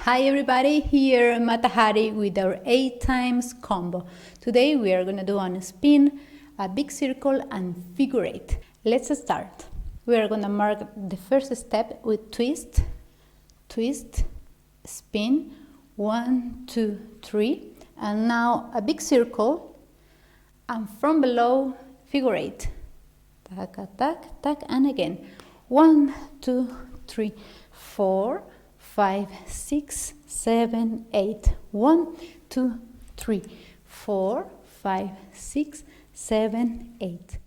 Hi everybody, here Matahari with our 8 times combo. Today we are going to do on a spin, a big circle and figure 8. Let's start. We are going to mark the first step with twist, twist, spin, 1, 2, 3, and now a big circle and from below figure 8. Tac, tac, tac, and again. 1, 2, 3, 4, 5, 6, 7, 8. 1, 2, 3, 4, 5, 6, 7, 8.